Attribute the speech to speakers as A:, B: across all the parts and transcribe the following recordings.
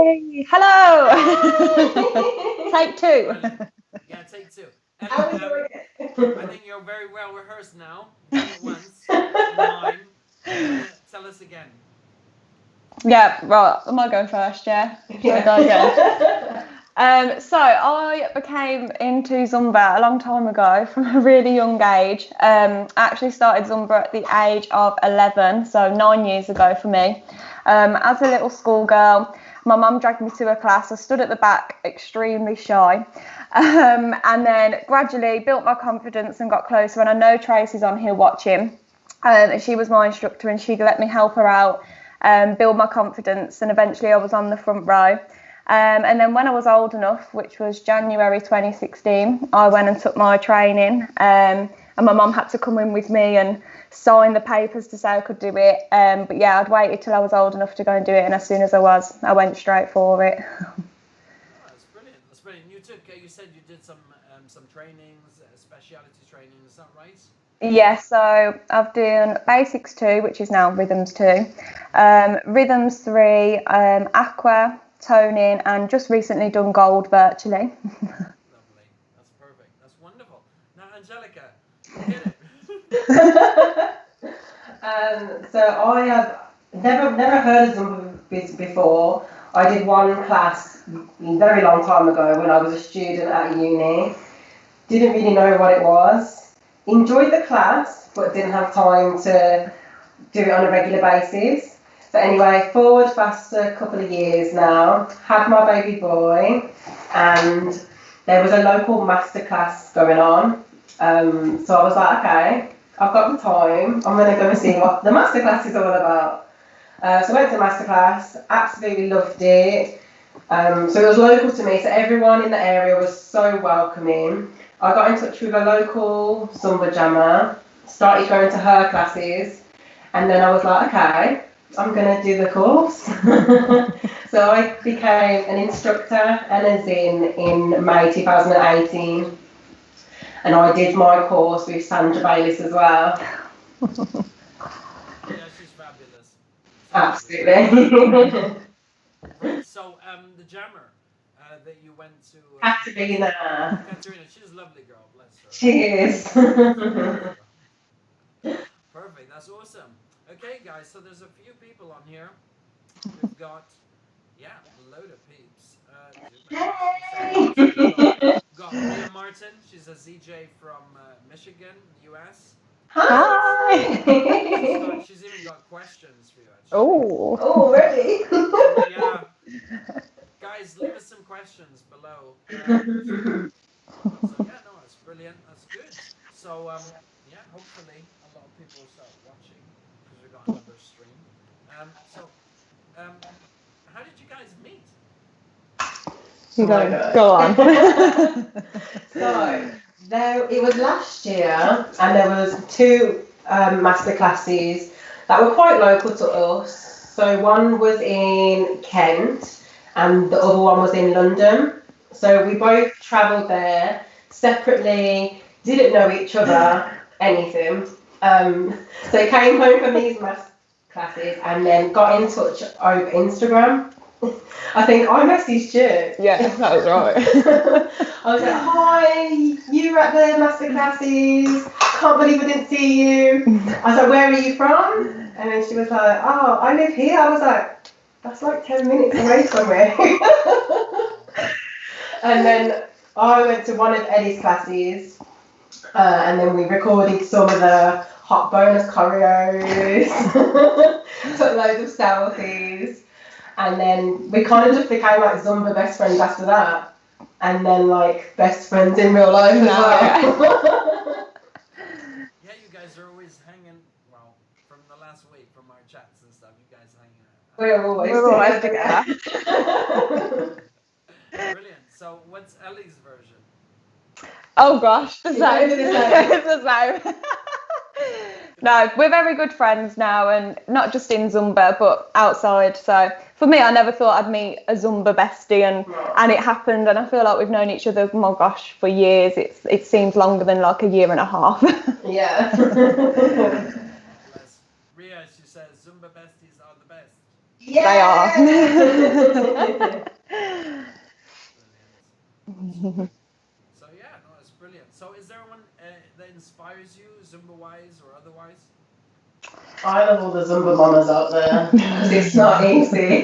A: Hey, hello. Take two.
B: Brilliant. Yeah, take two. Ellie,
C: How are we doing it?
B: I think you're very well rehearsed now. You've done it once in mime. Do you want to tell us again?
A: Yeah, right. Am I going first? Yeah. Shall I go again? So I became into Zumba a long time ago from a really young age. I actually started Zumba at the age of 11, so 9 years ago for me. As a little schoolgirl, my mum dragged me to a class. I stood at the back, extremely shy, and then gradually built my confidence and got closer. And I know Tracy's on here watching. She was my instructor, and she let me help her out, build my confidence, and eventually I was on the front row. And then when I was old enough, which was January 2016, I went and took my training, and my mum had to come in with me and sign the papers to say I could do it. But yeah, I'd waited till I was old enough to go and do it, and as soon as I was, I went straight for it.
B: Oh, that's brilliant. That's brilliant. You said you did some trainings, speciality training. Is that right?
A: Yeah, so I've done Basics 2, which is now Rhythms 2, Rhythms 3, Aqua, Toning, and just recently done Gold virtually.
B: Lovely. That's perfect. That's wonderful. Now, Angelica, get it.
C: So I have never heard of Zumba before. I did one class a very long time ago when I was a student at uni. Didn't really know what it was. Enjoyed the class, but didn't have time to do it on a regular basis. So anyway, forward fast a couple of years now, had my baby boy, and there was a local masterclass going on. So I was like, okay, I've got the time, I'm going to go and see what the masterclass is all about. So I went to masterclass, absolutely loved it. So it was local to me, so everyone in the area was so welcoming. I got in touch with a local Zumba jammer, started going to her classes, and then I was like, okay, I'm going to do the course. So I became an instructor and a ZIN in May 2018, and I did my course with Sandra Bayliss as well.
B: Yeah, she's fabulous.
C: Absolutely.
B: Right. So, the jammer that you went to.
C: Katerina.
B: Katerina, she's a lovely girl. Bless her.
C: She is.
B: Perfect. That's awesome. Okay, guys. So there's a few people on here. We've got, a load of peeps.
C: Hey!
B: We've got Mia Martin. She's a ZJ from Michigan, US.
C: Hi!
B: She's even got questions for you, actually.
A: Oh.
C: Oh, ready?
B: Yeah. Guys, leave us some questions below. So yeah, no, that's brilliant. That's good. So hopefully a lot of people will start watching because we've got another stream. How did you guys meet?
A: You go on.
C: So it was last year, and there was two master classes that were quite local to us. So one was in Kent, and the other one was in London. So we both travelled there separately, didn't know each other, anything. So came home from these master classes and then got in touch over Instagram. I think I messaged you.
A: Yeah, that was right.
C: I was like, hi, you were at the master classes. Can't believe I didn't see you. I was like, where are you from? And then she was like, oh, I live here. I was like, that's like 10 minutes away from me. And then I went to one of Eddie's classes, and then we recorded some of the hot bonus choreos, took loads of selfies, and then we kind of just became like Zumba best friends after that, and then like best friends in real life as well.
B: Yeah, you guys are always hanging. Well, from the last week, from our chats and stuff, you guys hanging out.
C: We're always together.
B: Brilliant. So, what's Ellie's version?
A: Oh gosh, the
C: It's
A: same.
C: the same.
A: It's the same. No, we're very good friends now, and not just in Zumba, but outside. So for me, I never thought I'd meet a Zumba bestie, and it happened. And I feel like we've known each other, oh my gosh, for years. It seems longer than like a year and a half.
C: Yeah.
B: Ria, she says Zumba besties are the best.
A: They are.
B: Brilliant. So yeah, no, it's brilliant. So is there one that inspires you, Zumba-wise or otherwise?
C: I love all the Zumba mamas out there because it's not easy.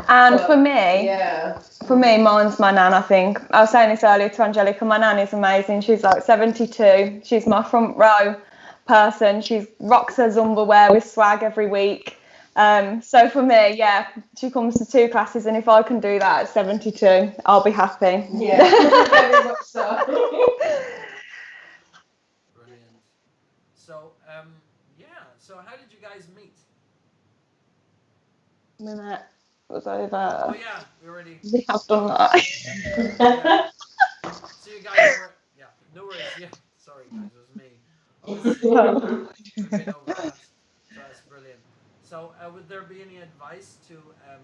A: And
C: But,
A: for me,
C: yeah.
A: mine's my nan, I think. I was saying this earlier to Angelica, my nan is amazing. She's like 72. She's my front row person. She rocks her Zumba wear with swag every week. So for me, yeah, she comes to 2 classes, and if I can do that at 72, I'll be happy.
C: Yeah, very much so.
B: Brilliant. So yeah. So how did you guys meet?
A: We met. It was over.
B: Oh yeah,
A: We have done that.
B: Yeah. So you guys were, yeah, no worries. Yeah, sorry guys, it was me. I was a bit over that. So that's brilliant. So would there be any advice to a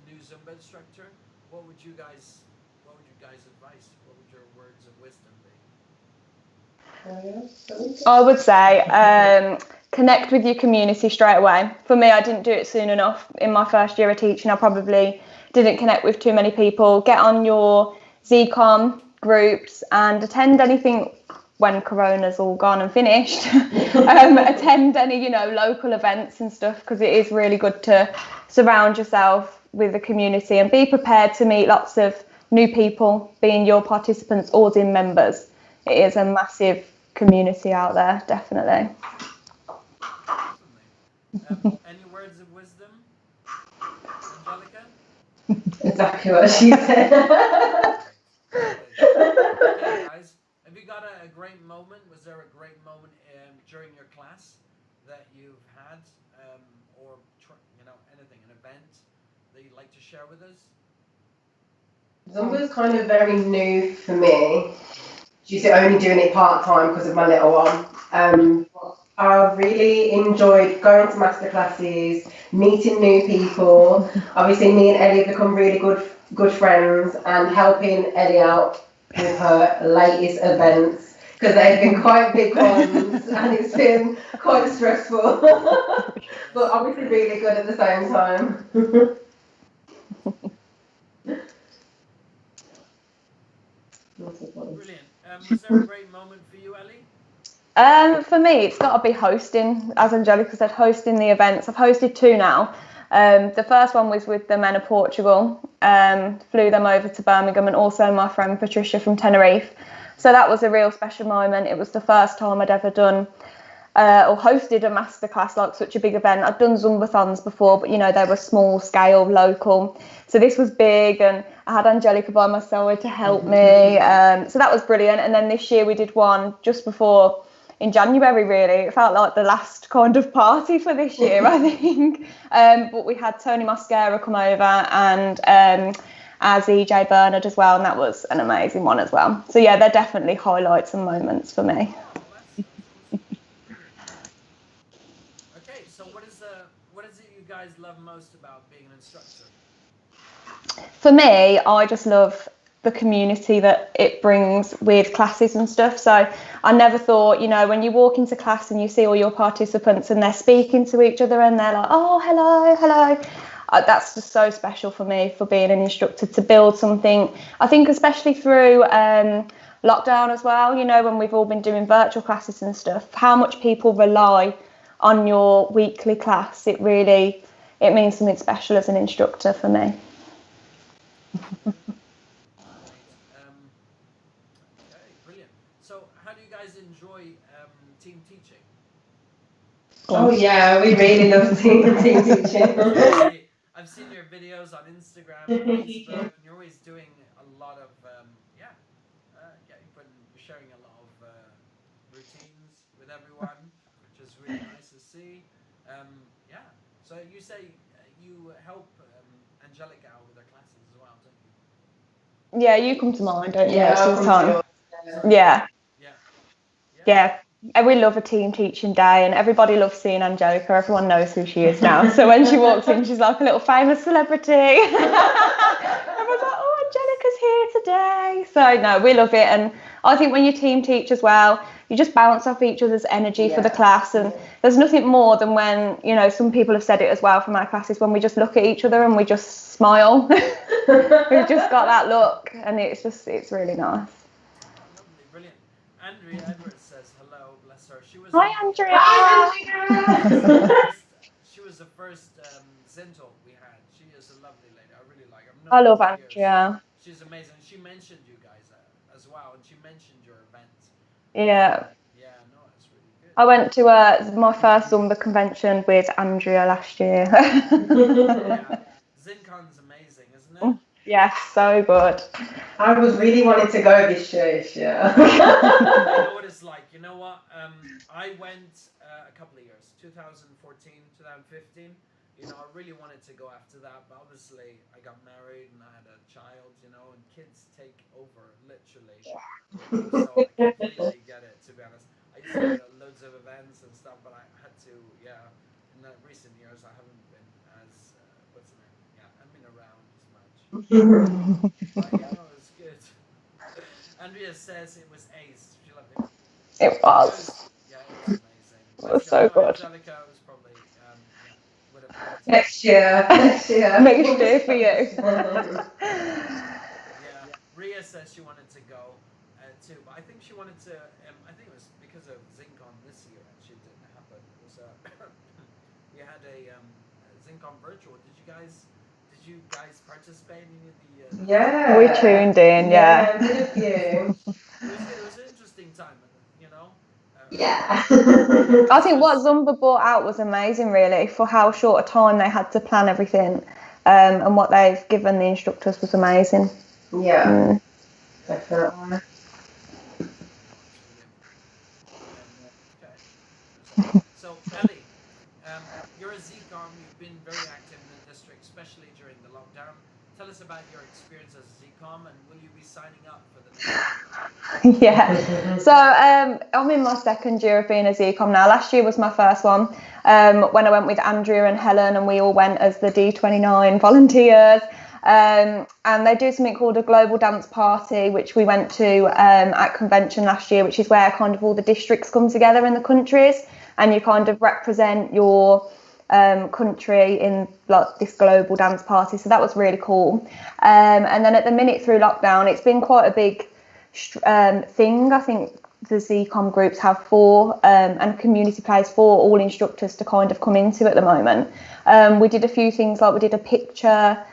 B: new Zumba instructor? What would you guys advise? What would your words of wisdom be?
A: I would say connect with your community straight away. For me, I didn't do it soon enough. In my first year of teaching, I probably didn't connect with too many people. Get on your ZCOM groups and attend anything when Corona's all gone and finished. Attend any, local events and stuff, because it is really good to surround yourself with the community and be prepared to meet lots of new people, being your participants or ZIN members. It is a massive community out there, definitely.
B: Any words of wisdom, Angelica?
C: Exactly what she said.
B: Okay, guys, have you got a great moment? Was there a great moment during your class that you've had, or anything, an event that you'd like to share with us?
C: Zumba's kind of very new for me. She's only doing it part-time because of my little one. I really enjoyed going to master classes, meeting new people. Obviously, me and Ellie have become really good friends, and helping Ellie out with her latest events, because they've been quite big ones and it's been quite stressful, but obviously really good at the same time.
B: Brilliant. Was there a great moment for you, Ellie?
A: For me, it's got to be hosting. As Angelica said, hosting the events. I've hosted 2 now. The first one was with the men of Portugal. Flew them over to Birmingham, and also my friend Patricia from Tenerife. So that was a real special moment. It was the first time I'd ever done or hosted a masterclass, like such a big event. I'd done Zumbathons before, but they were small scale, local. So this was big, and I had Angelica by my side to help me. So that was brilliant. And then this year we did one just before, in January, really. It felt like the last kind of party for this year, I think. But we had Tony Mosquera come over, and as EJ Bernard as well, and that was an amazing one as well. So yeah, they're definitely highlights and moments for me.
B: Okay, so what is it you guys love most about being an instructor?
A: For me, I just love the community that it brings with classes and stuff. So I never thought, when you walk into class and you see all your participants and they're speaking to each other and they're like, oh, hello. That's just so special for me, for being an instructor, to build something. I think especially through lockdown as well, when we've all been doing virtual classes and stuff, how much people rely on your weekly class. It means something special as an instructor for me.
B: Okay, brilliant. So how do you guys enjoy team teaching?
C: Oh yeah, we really love team teaching.
B: I've seen your videos on Instagram and Facebook, and you're always doing a lot of you're sharing a lot of routines with everyone, which is really nice to see. So you say you help Angelica out with her classes as well, don't you?
A: Yeah, you come to mine, don't you?
C: Yeah,
A: Time. Yeah. And we love a team teaching day, and everybody loves seeing Angelica. Everyone knows who she is now. So when she walks in, she's like a little famous celebrity. Everyone's like, oh, Angelica's here today. So no, we love it. And I think when you team teach as well, you just bounce off each other's energy for the
C: Yeah.
A: class. And there's nothing more than when, you know, some people have said it as well from our classes, when we just look at each other and we just smile. We've just got that look, and it's really nice.
B: Lovely, brilliant. Andrea Edwards says hello, bless her. She was
A: Hi, Andrea.
B: she was the first ZIN Talk we had. She is a lovely lady. I really like her.
A: I love
B: her for years.
A: Andrea.
B: She's amazing. She mentioned you guys as well, and she mentioned your event.
A: Yeah.
B: Yeah, no, it's really good.
A: I went to my first Zumba convention with Andrea last year.
B: Yeah. ZINCon's amazing, isn't it?
A: Yes, so good.
C: I was really wanting to go this year.
B: I know what it's like. You know what? I went a couple of years, 2014, 2015. You know, I really wanted to go after that, but obviously I got married and I had a child, you know, and kids take over, literally. You know, so I completely get it, to be honest. I used to go to loads of events and stuff, but I had to, in the recent years, I haven't been as, what's the name? Yeah, I haven't been around as much. But, yeah, no, it was good. Andrea says it was ace. She loved it.
A: It was.
B: Yeah, it was amazing.
A: It was so good.
B: Angelica was probably, would have liked it.
C: Next year.
A: Next year for you.
B: Yeah, Ria says she wanted to go too, but I think she wanted to. I think it was because of ZINCon this year. Actually, it didn't happen. It was we had a ZINCon virtual. Did you guys participate in the?
C: Yeah.
A: We tuned in. Yeah.
C: Did a few.
B: It was an interesting time, you know.
C: Yeah.
A: I think what Zumba brought out was amazing, really, for how short a time they had to plan everything, and what they've given the instructors was amazing.
C: Yeah. Definitely.
B: Okay. So Ellie, you're a ZCOM. You've been very active in the district, especially during the lockdown. Tell us about your experience as a ZCOM, and will you be signing up for the next one?
A: Yeah. So I'm in my second year of being a ZCOM now. Last year was my first one, when I went with Andrea and Helen, and we all went as the D29 volunteers. And they do something called a global dance party, which we went to at convention last year, which is where kind of all the districts come together in the countries, and you kind of represent your country in like this global dance party. So that was really cool. And then at the minute through lockdown, it's been quite a big thing. I think the ZCOM groups have 4 and community plays 4 all instructors to kind of come into at the moment. We did a few things, like we did a picture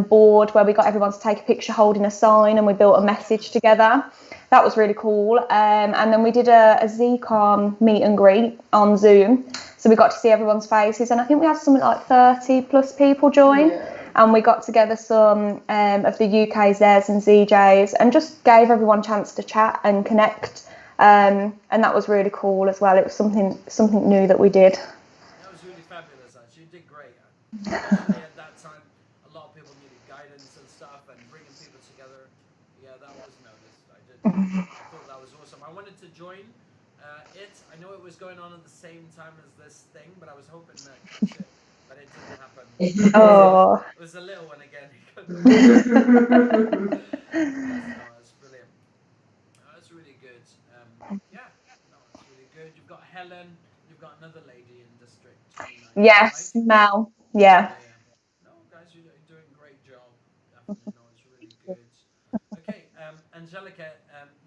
A: board where we got everyone to take a picture holding a sign, and we built a message together. That was really cool. And then we did a ZCOM meet and greet on Zoom, so we got to see everyone's faces, and I think we had something like 30 plus people join.
C: Yeah.
A: And we got together some of the UK Zs and ZJs, and just gave everyone a chance to chat and connect. And that was really cool as well. It was something new that we did.
B: That was really fabulous, actually. You did great. Especially at that time, a lot of people needed guidance and stuff, and bringing people together. Yeah, that was noticed. I thought that was awesome. I wanted to join it. I know it was going on at the same time as this thing, but I was hoping to catch it. But it didn't happen.
A: Oh.
B: It was the little one again. That's brilliant. That's really good. Yeah, no, that's really good. You've got Helen. You've got another lady in District 29.
A: Yes,
B: right?
A: Mel. Yeah.
B: No, guys, you're doing a great job. Definitely, no, it's really good. Okay, Angelica,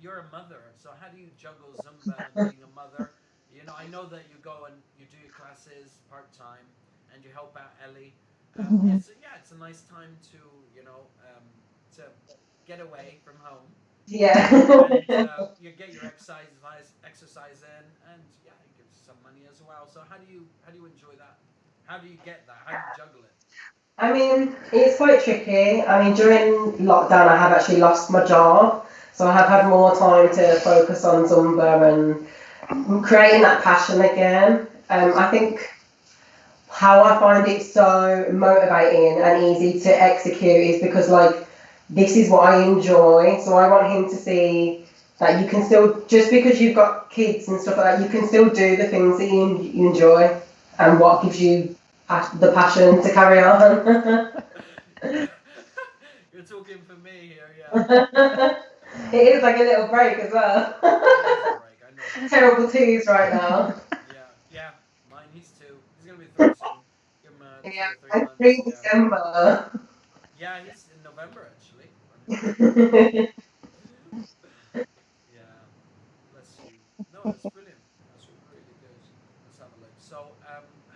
B: you're a mother. So how do you juggle Zumba and being a mother? You know, I know that you go and you do your classes part time, and you help out Ellie. It's a nice time to, to get away from home.
C: Yeah.
B: And you get your exercise in, and it gives you some money as well. So how do you enjoy that? How do you get that? How do you juggle it?
C: I mean, it's quite tricky. I mean, during lockdown, I have actually lost my job, so I have had more time to focus on Zumba and creating that passion again. I think how I find it so motivating and easy to execute is because, like, this is what I enjoy. So I want him to see that you can still, just because you've got kids and stuff like that, you can still do the things that you enjoy and what gives you the passion to carry on.
B: You're talking for me here, yeah.
C: It is like a little break as well.
B: It is a break. I know.
C: Terrible twos right now.
B: Yeah. Mine, he's 2. He's gonna be 3 soon. Give him 2
C: Yeah,
B: or 3
C: and
B: months.
C: 3 December.
B: Yeah, he's in November actually. Yeah, bless you. No, that's brilliant. That's really good. Let's have a look. So,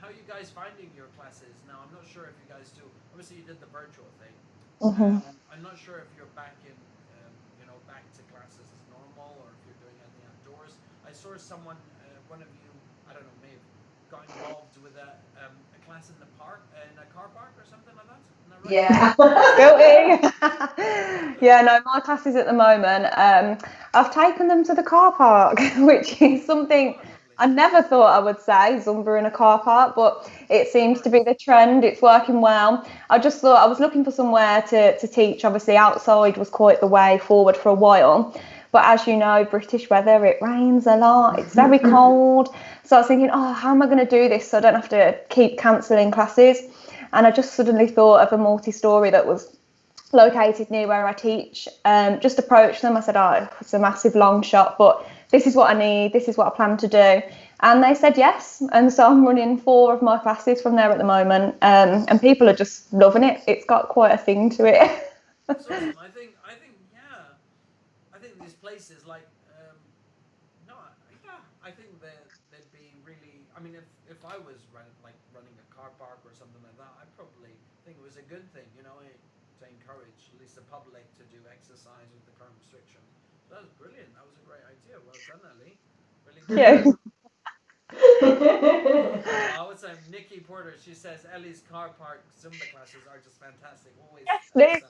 B: how are you guys finding your classes now? I'm not sure if you guys do. Obviously, you did the virtual thing. I'm not sure if you're back in, back to classes as normal, or if you're doing anything outdoors. I saw someone, one of you, I don't know, may have got involved with a class in the park, in a car park or something like that. Isn't that right?
C: Yeah.
A: Guilty. Yeah, no, my classes at the moment, I've taken them to the car park, which is something I never thought I would say, Zumba in a car park, but it seems to be the trend. It's working well. I just thought I was looking for somewhere to teach. Obviously, outside was quite the way forward for a while. But as you know, British weather, it rains a lot. It's very cold. So I was thinking, oh, how am I going to do this so I don't have to keep cancelling classes? And I just suddenly thought of a multi-story that was located near where I teach. Just approached them. I said, oh, it's a massive long shot, but this is what I need. This is what I plan to do. And they said yes. And so I'm running 4 of my classes from there at the moment. And people are just loving it. It's got quite a thing to it.
B: That's awesome. I think, yeah. I think these places like, I think they'd be really. I mean, if I was running a car park or something like that, I probably think it was a good thing, to encourage at least the public to do exercise with the current restrictions. So that was brilliant. That was a great idea. Well done, Ellie. Really good.
A: Yeah.
B: I would say Nikki Porter. She says Ellie's car park Zumba classes are just fantastic. Always
A: Nick.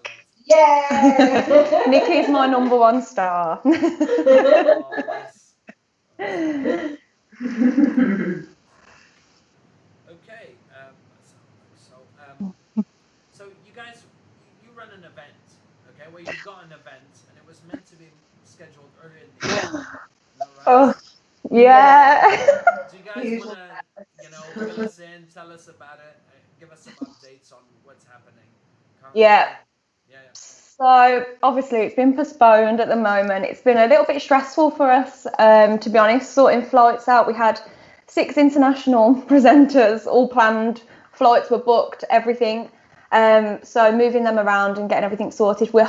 C: Yeah.
A: Nikki's my #1 star.
B: Oh, bless. Okay. So you guys, you run an event, okay? Well, you've got an event, and it was meant to be scheduled earlier in the year. Right?
A: Oh, yeah.
B: Do you guys want to, fill us in, tell us about it, give us some updates on what's happening currently?
A: Yeah.
B: Yeah.
A: So obviously it's been postponed at the moment. It's been a little bit stressful for us, to be honest, sorting flights out. We had 6 international presenters all planned. Flights were booked, everything. So moving them around and getting everything sorted. We're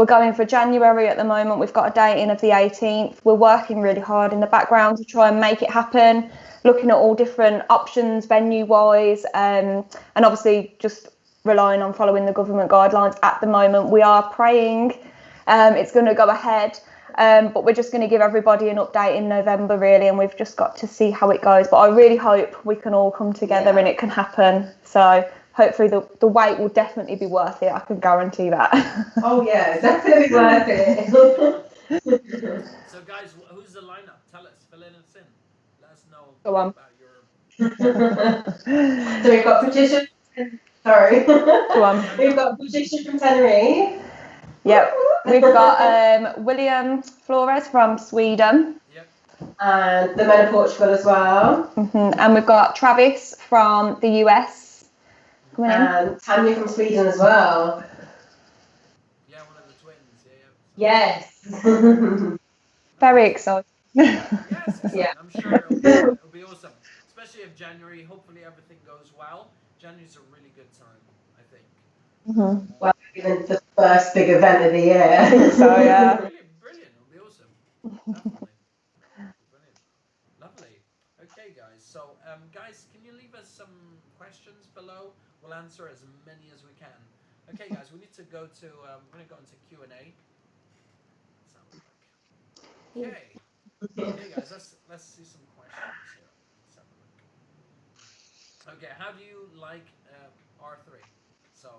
A: going for January at the moment. We've got a date in of the 18th. We're working really hard in the background to try and make it happen, looking at all different options venue-wise, and obviously just relying on following the government guidelines at the moment. We are praying it's going to go ahead, but we're just going to give everybody an update in November, really, and we've just got to see how it goes. But I really hope we can all come together and it can happen. So hopefully the wait will definitely be worth it. I can guarantee that.
C: Oh yeah, definitely worth it.
B: So guys, who's the lineup? Tell us, fill in us in. Let us know
A: Go on.
B: about your.
C: So we've got Patricia. Sorry.
A: Go on.
C: We've got Patricia from Tenerife.
A: Yep. We've got William Flores from Sweden.
B: Yep.
C: And the men of Portugal as well.
A: And we've got Travis from the US. Coming in.
C: And Tanya from Sweden as well.
B: Yeah, one of the twins.
C: Yes.
A: Very excited.
B: Yes,
C: Yeah.
B: I'm sure it'll be awesome. Especially if January, hopefully everything goes well. January's a really good time, I think.
C: Well, even the first big event of the year.
A: So yeah.
B: Brilliant. It'll be awesome. Definitely. Brilliant. Lovely. Okay, guys. So, guys, can you leave us some questions below? We'll answer as many as we can. Okay, guys, we need to go to. We're gonna go into Q&A. Let's have a look. Okay. Okay, guys. Let's see some questions here. Let's have a look. Okay, how do you like R3? So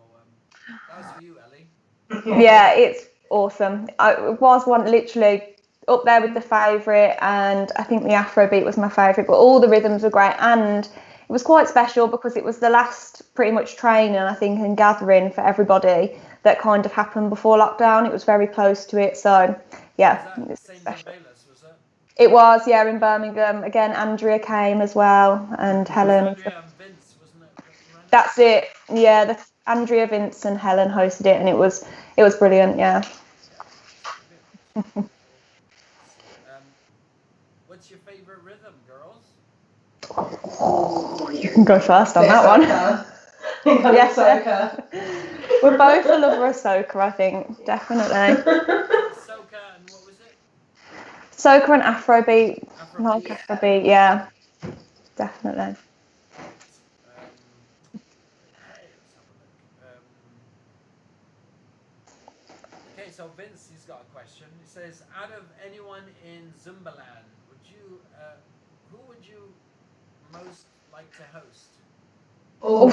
B: that was for you, Ellie.
A: Yeah, it's awesome. It was one literally up there with the favourite, and I think the Afrobeat was my favourite, but all the rhythms were great, and it was quite special because it was the last pretty much training, I think, and gathering for everybody that kind of happened before lockdown. It was very close to it, so yeah.
B: Was that St. Bayless, was it?
A: It was, yeah, in Birmingham. Again, Andrea came as well, and Helen.
B: Andrea and Vince, wasn't it?
A: That's it. Yeah, Andrea, Vince, and Helen hosted it, and it was brilliant. Yeah. You can go first on that one. Yes, we're both a lover of soca, I think, definitely.
B: Soca and what was it?
A: Soca and Afrobeat. Like
B: Afrobeat.
A: Afrobeat, yeah, definitely.
B: Okay, let's have a look. Okay, so Vince, he's got a question. He says, out of anyone in Zumbaland, who would you most like to host?
C: Oh,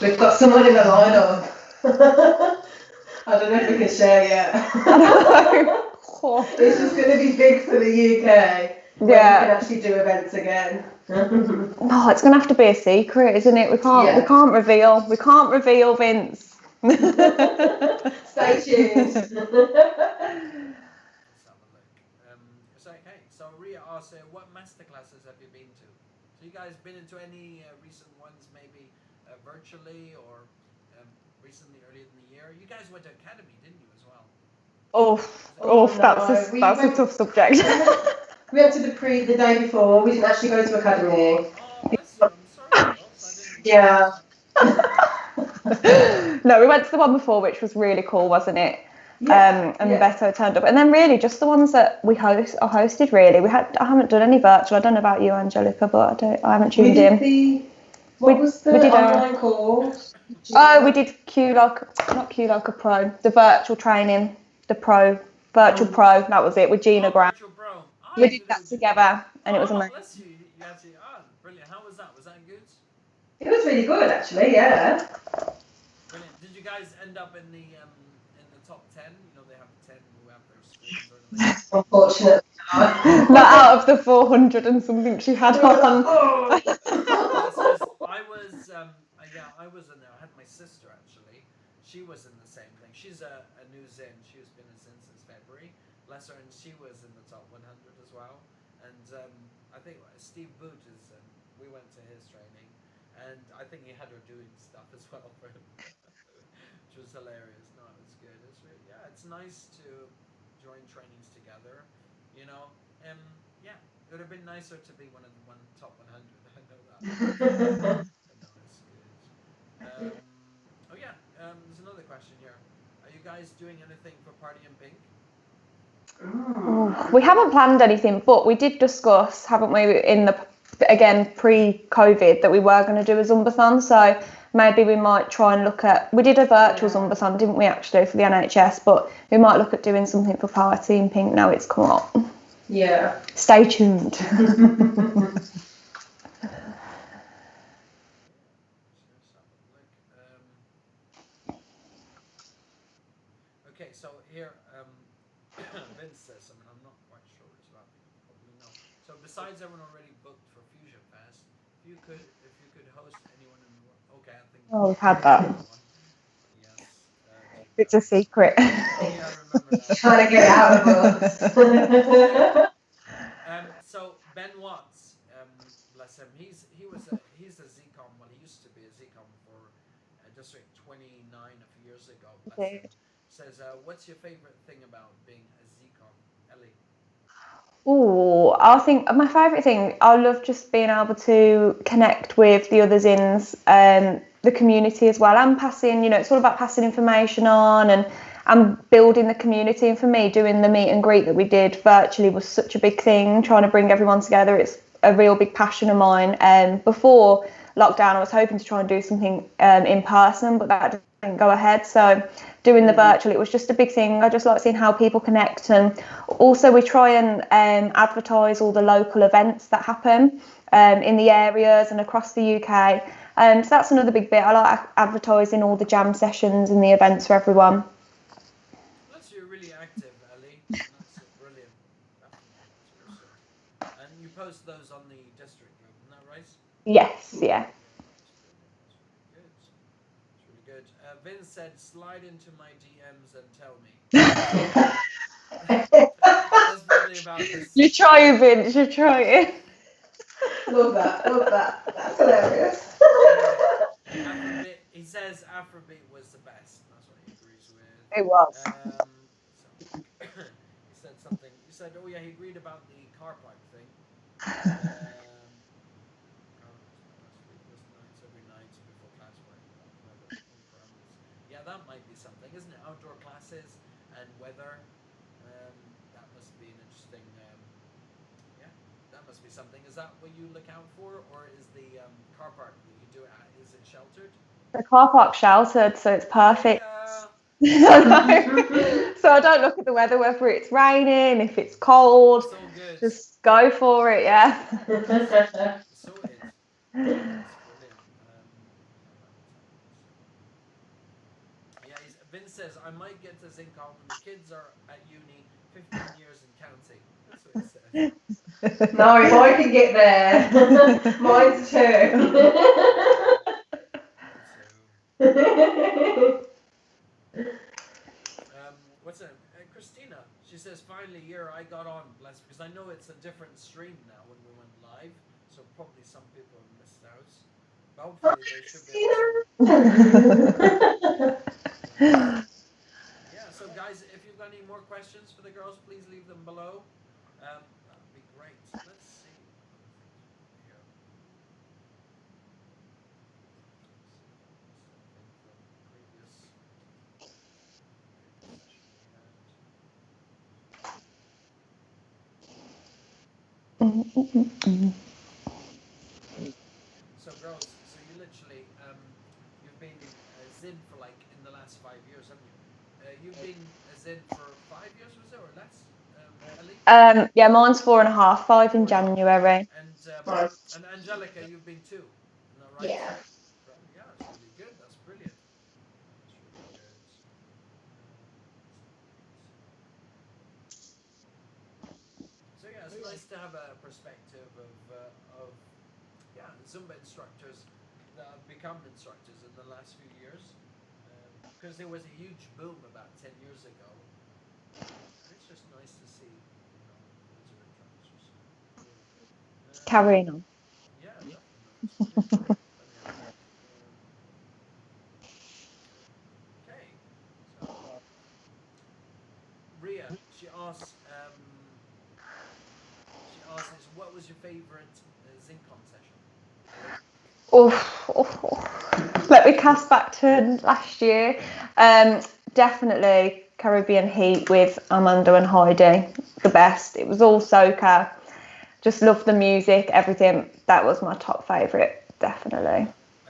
C: we've got someone in the lineup. I don't know if we can share yet. It's just going to be big for the UK. Where we can actually do events again.
A: No, it's going to have to be a secret, isn't it? We can't reveal. We can't reveal Vince.
C: Stay tuned.
B: Let's have a look. So Ria asks, what masterclasses have you been to? So you guys been into any recent ones, maybe virtually or recently, earlier in the year? You guys went to Academy, didn't you, as well?
A: That's a tough subject.
C: We went to the day before. We didn't actually go to Academy.
B: Oh, bless you. I'm sorry.
C: Yeah.
A: No, we went to the one before, which was really cool, wasn't it? Beto turned up, and then really just the ones that we hosted. Really, I haven't done any virtual. I don't know about you, Angelica, but I haven't tuned in.
C: What was the online course?
A: Oh, we did not Q like a pro, the virtual training, the virtual pro. That was it with Gina Grant. We did that together, and it was amazing.
B: Bless you. You actually brilliant. How was that? Was that good?
C: It was really good, actually. Yeah.
B: Brilliant. Did you guys end up in the top 10? You know, they have 10 who have their screens.
C: Unfortunately,
A: not out of the 400 and something she had on.
B: I was in there. I had my sister actually. She was in the same thing. She's a new ZIN. She's been a ZIN since February. Bless her, and she was in the top 100 as well. And I think Steve Boot is. We went to his training, and I think he had her doing stuff as well for him, which was hilarious. No, it was good. It's nice to join trainings together, you know. It would have been nicer to be one of the top 100. I know that. No, it's good. There's another question here. Are you guys doing anything for Party in Pink?
A: We haven't planned anything, but we did discuss, haven't we, pre-COVID, that we were going to do a Zumbathon. So maybe we might try and look at. We did a virtual Zumbathon, didn't we, actually, for the NHS? But we might look at doing something for Party in Pink now it's come up.
C: Yeah.
A: Stay tuned.
B: Okay, so here Vince says something I'm not quite sure it's about. Probably not. So besides everyone already booked for Fusion Fest, if you could host anyone in the world. Okay, I think.
A: Oh, we've had that.
B: Yes.
A: It's a secret.
B: Oh yeah, I remember that.
C: Trying to get out of us.
B: So Ben Watts, bless him. He's a ZCOM. Well, he used to be a ZCOM for District 29 a few years ago. Bless him. Says, what's your favorite thing about being a ZCOM, Ellie?
A: Oh, I think my favourite thing, I love just being able to connect with the other ZINs, the community as well, and passing, it's all about passing information on and building the community. And for me, doing the meet and greet that we did virtually was such a big thing, trying to bring everyone together. It's a real big passion of mine. Before lockdown, I was hoping to try and do something in person, but that didn't go ahead. So doing the virtual, it was just a big thing. I just like seeing how people connect, and also we try and advertise all the local events that happen in the areas and across the UK. So that's another big bit. I like advertising all the jam sessions and the events for everyone.
B: You're really active, Ellie. That's brilliant. That's awesome. And you post those on the district group, isn't that right?
A: Yes, yeah.
B: It's really good. Vince said, slide into my DMs and tell me. That's probably about this.
A: You're trying, Vince, you're trying.
C: Love that. That's hilarious.
B: He says Afrobeat was the best. That's what he agrees with.
A: It was.
B: He said something. He said, oh yeah, he agreed about the car park thing. Car that might be something, isn't it? Outdoor classes and weather. That must be an interesting. Yeah, that must be something. Is that what you look out for, or is the car park that you do at, is it sheltered?
A: The car park's sheltered, so it's perfect. So I don't look at the weather, whether it's raining, if it's cold.
B: It's all good.
A: Just go for it, yeah.
B: Sorted. That's brilliant. Yeah, Vince says, I might get to ZIN Talk when the kids are at uni, 15 years and counting. That's what it says.
C: No, if I can get there, mine's
B: What's that? Christina, she says, finally here I got on, bless, because I know it's a different stream now when we went live, so probably some people have missed out. But hopefully they should be able to. Yeah, so guys, if you've got any more questions for the girls, please leave them below. That would be great. Let's see. Here. So girls, so you literally, you've been ZIN for like in the last 5 years, haven't you? You've been ZIN for 5 years, was it, or less, Ellie?
A: Yeah, mine's 4.5, 5 in January.
B: And Angelica, you've been 2, isn't that right?
C: Yeah.
B: Yeah, that's really good. That's brilliant. That's really good. So yeah, it's nice to have a perspective of Zumba instructors that have become instructors in the last few years, because there was a huge boom about 10 years ago. It's just nice to see, loads of instructors.
A: Carrying on.
B: Yeah, definitely. Okay, so Ria, she asks, what was your favourite ZINCON session?
A: Let me cast back to last year. Definitely Caribbean Heat with Amanda and Heidi, the best. It was all soca. Just loved the music, everything. That was my top favourite, definitely.
B: I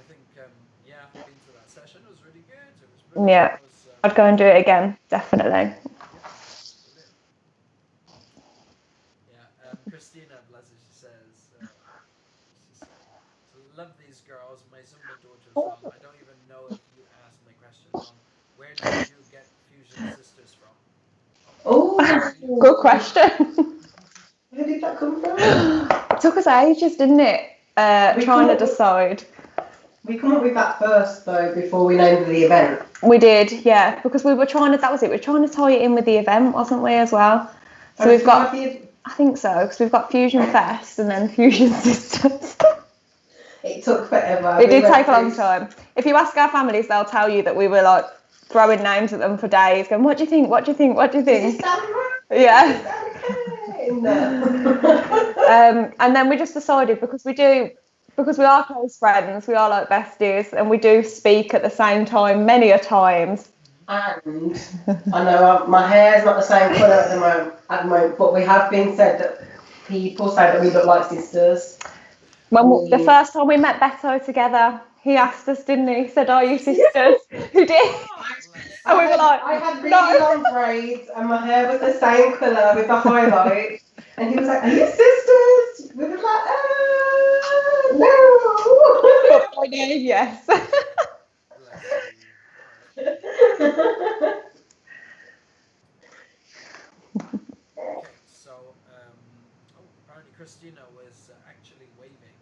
B: think, I've been to that session. It was really good. It was brilliant.
A: Yeah, I'd go and do it again, definitely.
B: Christina, bless her, she says, love these girls, my Zumba daughters. I don't even know if you asked my question wrong. Where did you get Fusion Sisters from?
C: Oh,
A: good question.
C: Where did that come from?
A: It took us ages, didn't it? Trying to decide.
C: We come up with that first, though, before we named the event.
A: We did, yeah, because we were trying to, that was it, we were trying to tie it in with the event, wasn't we, as well? So we've got, I think so, because we've got Fusion Fest and then Fusion Sisters.
C: It took forever.
A: It did take a long time. If you ask our families, they'll tell you that we were like throwing names at them for days, going, what do you think, what do you think, what do you think? Yeah. And then we just decided, because we are close friends, we are like besties, and we do speak at the same time many a times.
C: And I know my hair's not the same colour at the moment, but we have been said that people say that we look like sisters.
A: The first time we met Beto together, he asked us, didn't he? He said, are you sisters? Who did? And we were like,
C: I had really long braids and my hair was the same colour with the highlights. And he was like, are you sisters? We were like, no.
A: But by name, yes.
B: So, apparently Christina was actually waving.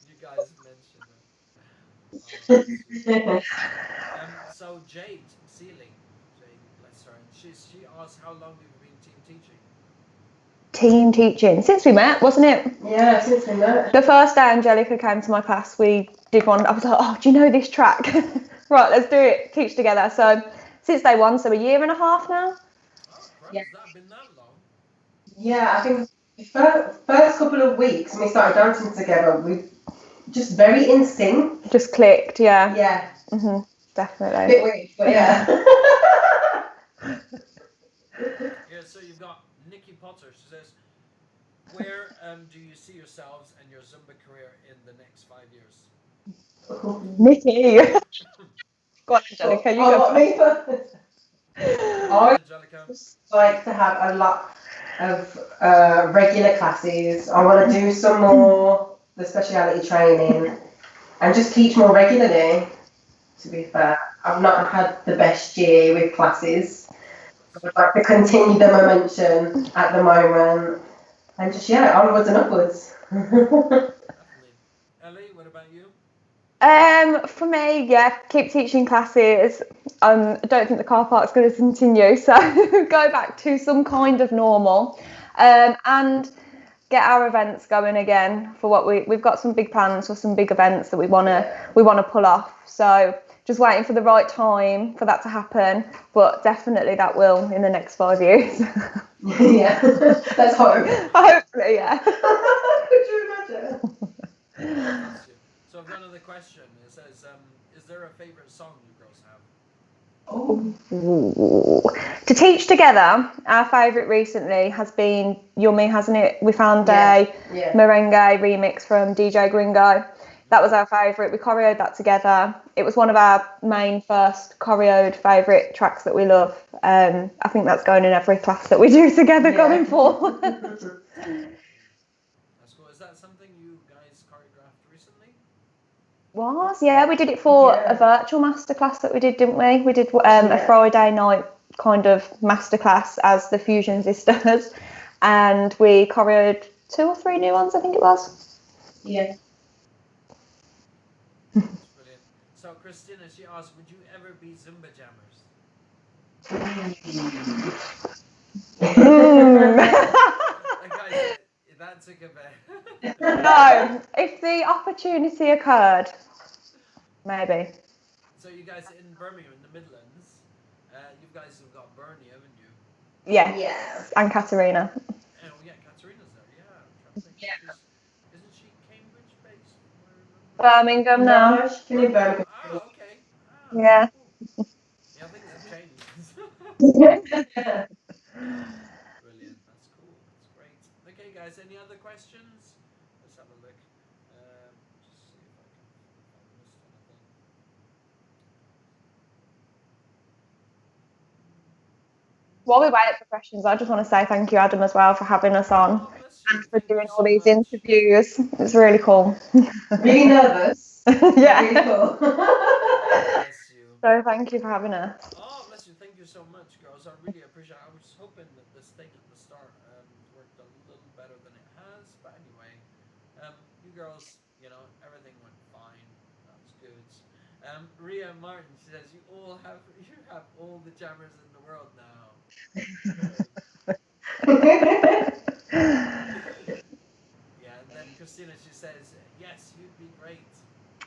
B: You guys mentioned it. So Jade Sealing, bless her, and she asked how long have you been
A: Team teaching since we met, wasn't it?
C: Yeah, since we met.
A: The first day Angelica came to my class, we did one. I was like, oh, do you know this track? Right, let's do it, teach together. So since day one, so a year and a half now.
B: Oh, yeah. Has that been that long?
C: Yeah, I think the first couple of weeks when we started dancing together, we just very in sync.
A: Just clicked, yeah.
C: Yeah.
A: Mm-hmm. Definitely.
C: Bit weird, but yeah.
B: Yeah, so you've got Nikki Potter. She says, where do you see yourselves and your Zumba career in the next 5 years?
A: Nikki. Go on, Angelica, you go.
C: Me first. I
B: Angelica.
C: just like to have a lot of regular classes. I want to do some more the speciality training and just teach more regularly. To be fair, I've not had the best year with classes. I'd like to continue the momentum at the moment and just onwards and upwards.
B: Definitely. Ellie, what about you?
A: For me, yeah, keep teaching classes. I don't think the car park's going to continue, so go back to some kind of normal, and get our events going again. For what we've got some big plans for some big events that we wanna pull off. So just waiting for the right time for that to happen, but definitely that will in the next 5 years.
C: Yeah, let's hope.
A: Hopefully, yeah.
C: Could you imagine?
B: So I've got another question. It says, is there a favourite song you girls have?
A: Ooh. To teach together, our favourite recently has been Yummy, hasn't it? We found a merengue remix from DJ Gringo. That was our favourite. We choreoed that together. It was one of our main first choreoed favourite tracks that we love. I think that's going in every class that we do together going forward.
B: That's cool. Is that something you guys choreographed recently?
A: Yeah, we did it for a virtual masterclass that we did, didn't we? We did a Friday night kind of masterclass as the Fusion Sisters, and we choreoed 2 or 3 new ones, I think it was.
C: Yeah.
B: That's brilliant. So Christina, she asked, would you ever be Zumba jammers? Guys, that took a bit.
A: No, if the opportunity occurred, maybe.
B: So you guys in Birmingham, in the Midlands, you guys have got Bernie, haven't you?
A: Yes. And Katerina.
B: Oh yeah, Katerina's there. Yeah. Isn't she Cambridge based?
A: Birmingham now.
C: Birmingham.
B: Oh, okay.
A: Yeah.
B: Cool. Yeah, things have changed. Brilliant. That's cool. That's great. Okay, guys. Any other questions? Let's have a look. Just see if I missed anything.
A: While we wait for questions, I just want to say thank you, Adham, as well, for having us on and for doing all these interviews. It's really cool.
C: Really nervous.
A: Yeah.
C: Really cool.
B: Bless you.
A: So thank you for having us.
B: Oh, bless you. Thank you so much, girls. I really appreciate it. I was hoping that the steak at the start worked a little better than it has. But anyway, you girls, everything went fine. That was good. Ria Martin says, you have all the jammers in the world now. Yeah, and then Christina, she says, yes, you'd be great.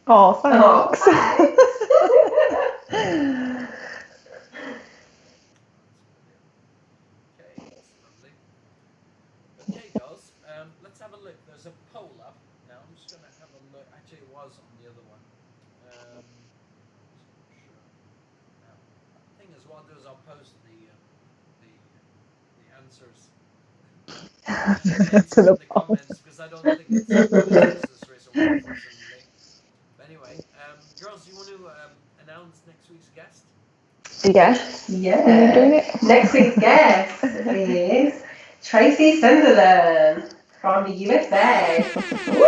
A: Oh, thanks.
B: Okay, that's lovely. Okay, girls, let's have a look. There's a poll up. Now, I'm just going to have a look. Actually, it was on the other one. Sure. Now, the thing is, what I'll do is I'll post the answers
A: To the
B: in the comments, because I don't think it's this race, unfortunately. But anyway, girls, you want to announce next week's guest?
A: Yes.
C: Yeah.
A: Doing it?
C: Next week's guest is Tracy Sunderland from the USA. Woo!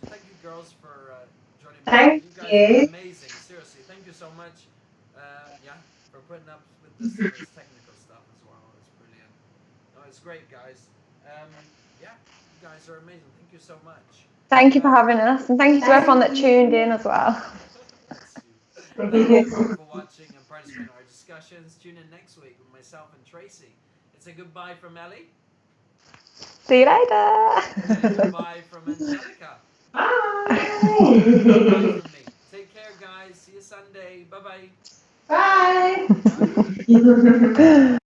B: Thank you, girls, for joining me.
C: Thank
B: you guys
C: you.
B: are amazing. Seriously, thank you so much. For putting up with this technical stuff as well. It's brilliant. No, it's great, guys. You guys are amazing. Thank you so much.
A: Thank you for having us, and thank you to everyone that tuned in as well.
B: Thank you for watching and participating in our discussions. Tune in next week with myself and Tracy. It's a goodbye from Ellie.
A: See you later.
B: And a goodbye from Angelica.
C: Bye.
B: Goodbye from me. Take care, guys. See you Sunday. Bye-bye.
C: Bye.
B: Bye.